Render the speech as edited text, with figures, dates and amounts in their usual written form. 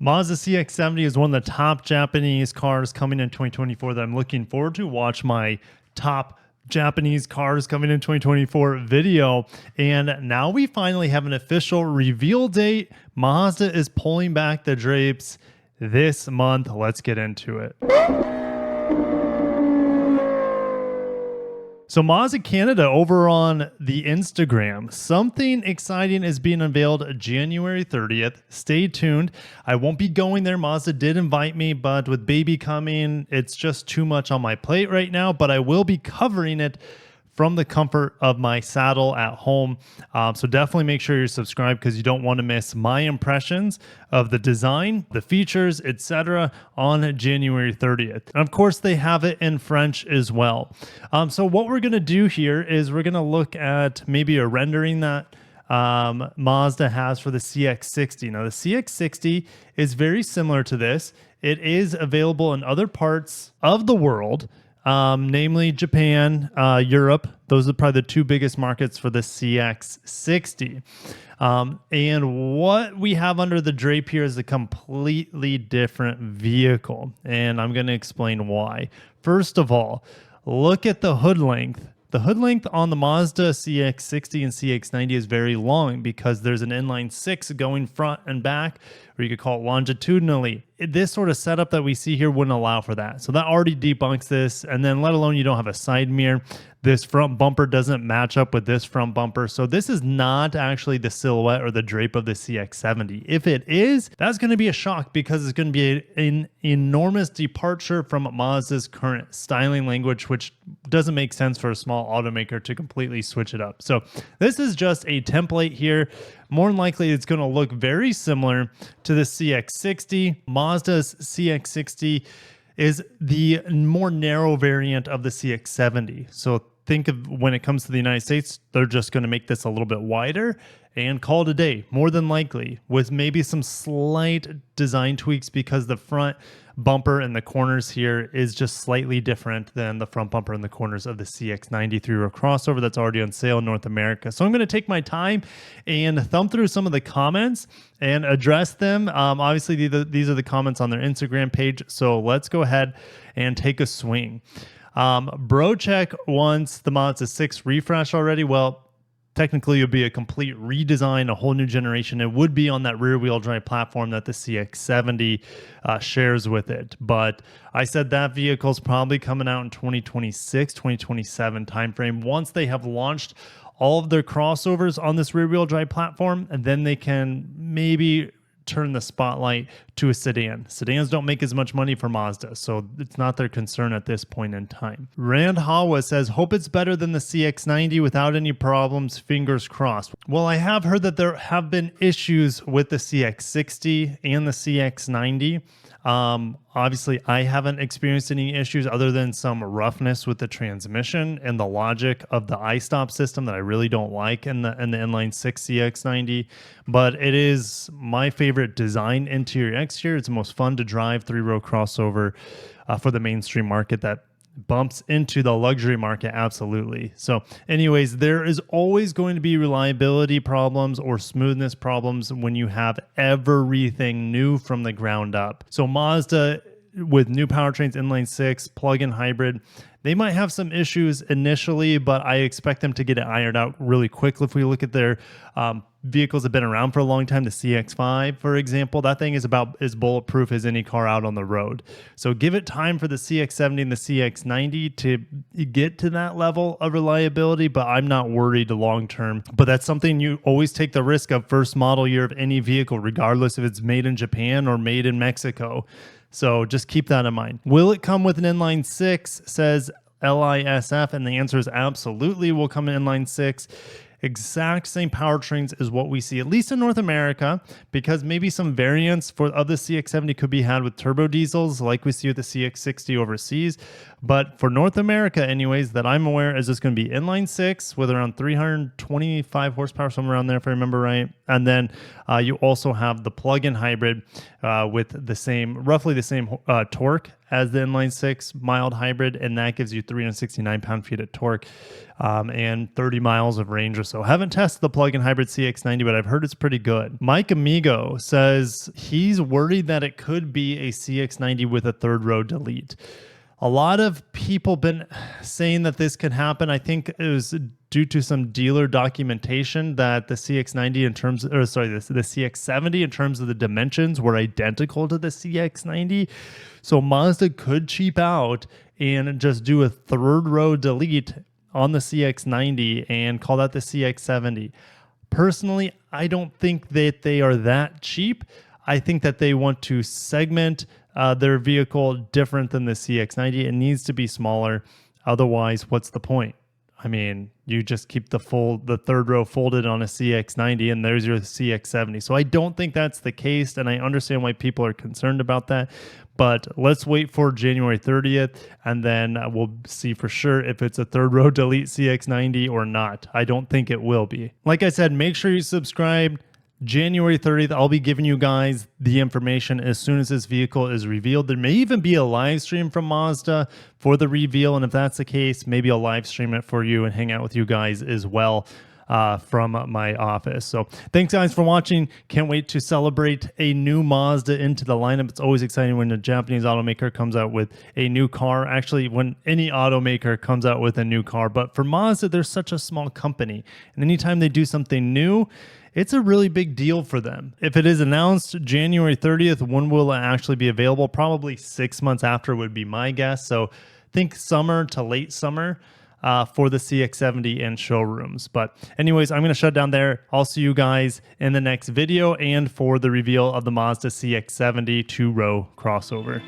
Mazda CX-70 is one of the top Japanese cars coming in 2024 that I'm looking forward to. Watch my top Japanese cars coming in 2024 video. And now we finally have an official reveal date. Mazda is pulling back the drapes this month. Let's get into it. So Mazda Canada over on the Instagram, something exciting is being unveiled January 30th. Stay tuned. I won't be going there. Mazda did invite me, but with baby coming, it's just too much on my plate right now, but I will be covering it from the comfort of my saddle at home. So definitely make sure you're subscribed because you don't want to miss my impressions of the design, the features, etc. on January 30th. And of course, they have it in French as well. So what we're going to do here is we're going to look at maybe a rendering that Mazda has for the CX-60. Now, the CX-60 is very similar to this. It is available in other parts of the world, namely Japan, Europe. Those are probably the two biggest markets for the CX-60. And what we have under the drape here is a completely different vehicle. And I'm going to explain why. First of all, look at the hood length. The hood length on the Mazda CX-60 and CX-90 is very long because there's an inline 6 going front and back, or you could call it longitudinally. This sort of setup that we see here wouldn't allow for that. So that already debunks this. And then let alone you don't have a side mirror. This front bumper doesn't match up with this front bumper. So this is not actually the silhouette or the drape of the CX-70. If it is, that's going to be a shock because it's going to be an enormous departure from Mazda's current styling language, which doesn't make sense for a small automaker to completely switch it up. So this is just a template here. More than likely, it's going to look very similar to the CX-60. Mazda's CX-60 is the more narrow variant of the CX-70. So think of when it comes to the United States, they're just going to make this a little bit wider and call it a day, more than likely, with maybe some slight design tweaks because the front bumper and the corners here is just slightly different than the front bumper and the corners of the CX-90 3-row crossover that's already on sale in North America. So I'm going to take my time and thumb through some of the comments and address them. Obviously, these are the comments on their Instagram page. So let's go ahead and take a swing. Brocheck wants the Mazda 6 refresh already. Well, technically, it would be a complete redesign, a whole new generation. It would be on that rear-wheel drive platform that the CX-70 shares with it. But I said that vehicle is probably coming out in 2026, 2027 timeframe. Once they have launched all of their crossovers on this rear-wheel drive platform, and then they can maybe turn the spotlight to a sedan. Sedans don't make as much money for Mazda, so it's not their concern at this point in time. Rand Hawa says, hope it's better than the CX-90 without any problems, fingers crossed. Well, I have heard that there have been issues with the CX-60 and the CX-90. Obviously, I haven't experienced any issues other than some roughness with the transmission and the logic of the iStop system that I really don't like in the inline 6 CX-90. But it is my favorite design interior exterior. It's the most fun to drive 3-row crossover for the mainstream market that bumps into the luxury market, absolutely. So anyways, there is always going to be reliability problems or smoothness problems when you have everything new from the ground up. So Mazda with new powertrains, inline 6, plug-in hybrid, they might have some issues initially, but I expect them to get it ironed out really quickly. If we look at their vehicles that have been around for a long time, the CX-5, for example, that thing is about as bulletproof as any car out on the road. So give it time for the CX-70 and the CX-90 to get to that level of reliability, but I'm not worried long term. But that's something you always take the risk of first model year of any vehicle, regardless if it's made in Japan or made in Mexico. So just keep that in mind. Will it come with an inline 6, says LISF? And the answer is absolutely will come in inline 6. Exact same powertrains as what we see, at least in North America, because maybe some variants of the CX-70 could be had with turbo diesels like we see with the CX-60 overseas. But for North America anyways, that I'm aware, is just going to be inline 6 with around 325 horsepower, somewhere around there if I remember right. And then you also have the plug-in hybrid with the same, roughly the same torque as the inline-six mild hybrid, and that gives you 369 pound-feet of torque and 30 miles of range or so. Haven't tested the plug-in hybrid CX-90, but I've heard it's pretty good. Mike Amigo says he's worried that it could be a CX-90 with a third row delete. A lot of people been saying that this could happen. I think it was due to some dealer documentation that the CX-90 in terms, or sorry, the CX-70 in terms of the dimensions were identical to the CX-90. So Mazda could cheap out and just do a third row delete on the CX-90 and call that the CX-70. Personally, I don't think that they are that cheap. I think that they want to segment their vehicle different than the CX-90. It needs to be smaller. Otherwise, what's the point? I mean, you just keep the third row folded on a CX-90 and there's your CX-70. So I don't think that's the case, and I understand why people are concerned about that. But let's wait for January 30th, and then we'll see for sure if it's a third row delete CX-90 or not. I don't think it will be. Like I said, make sure you subscribe. January 30th, I'll be giving you guys the information as soon as this vehicle is revealed. There may even be a live stream from Mazda for the reveal, and if that's the case, maybe I'll live stream it for you and hang out with you guys as well from my office. So thanks guys for watching. Can't wait to celebrate a new Mazda into the lineup. It's always exciting when a Japanese automaker comes out with a new car. Actually, when any automaker comes out with a new car, but for Mazda, they're such a small company, and anytime they do something new, it's a really big deal for them. If it is announced January 30th, when will it actually be available? Probably 6 months after would be my guess. So think summer to late summer for the CX-70 in showrooms. But anyways, I'm going to shut down there. I'll see you guys in the next video and for the reveal of the Mazda CX-70 two-row crossover.